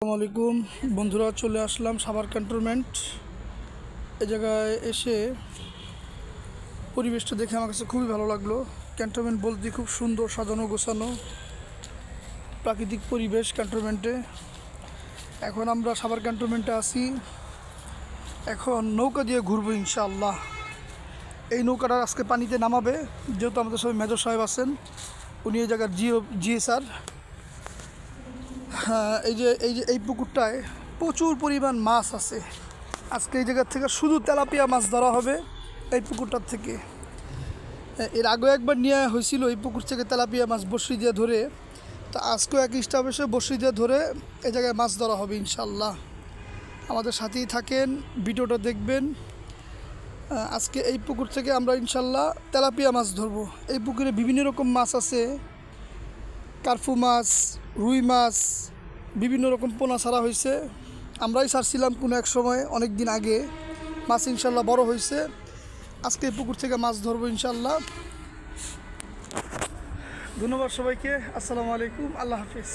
আসসালামু আলাইকুম বন্ধুরা, চলে আসলাম সাভার ক্যান্টনমেন্ট। এই জায়গায় এসে পরিবেশটা দেখে আমার কাছে খুবই ভালো লাগলো। ক্যান্টনমেন্ট বলতে খুব সুন্দর, সাজানো গোছানো প্রাকৃতিক পরিবেশ ক্যান্টনমেন্টে। এখন আমরা সাভার ক্যান্টনমেন্টে আছি, এখন নৌকা দিয়ে ঘুরবো ইনশাআল্লাহ। এই নৌকাটা আজকে পানিতে নামাবে, যেহেতু আমাদের সবাই মেজর সাহেব আছেন, উনি এই জায়গার জিএসআর। হ্যাঁ, এই পুকুরটায় প্রচুর পরিমাণ মাছ আছে। আজকে এই জায়গার থেকে শুধু তেলাপিয়া মাছ ধরা হবে এই পুকুরটার থেকে। এর আগেও একবার নিয়ে হয়েছিল এই পুকুর থেকে তেলাপিয়া মাছ বড়শি দিয়ে ধরে, তো আজকেও এক স্টাফ এসে বড়শি দিয়ে ধরে এই জায়গায় মাছ ধরা হবে ইনশাল্লাহ। আমাদের সাথেই থাকেন, ভিডিওটা দেখবেন। আজকে এই পুকুর থেকে আমরা ইনশাল্লাহ তেলাপিয়া মাছ ধরবো। এই পুকুরে বিভিন্ন রকম মাছ আছে, কার্পু মাছ, রুই মাছ, বিভিন্ন রকম পোনা ছাড়া হয়েছে। আমরাই ছাড়ছিলাম কোনো এক সময়, অনেক দিন আগে। মাছ ইনশাল্লাহ বড় হয়েছে। আজকে এই পুকুর থেকে মাছ ধরবো ইনশাল্লাহ। ধন্যবাদ সবাইকে। আসসালামু আলাইকুম, আল্লাহ হাফিজ।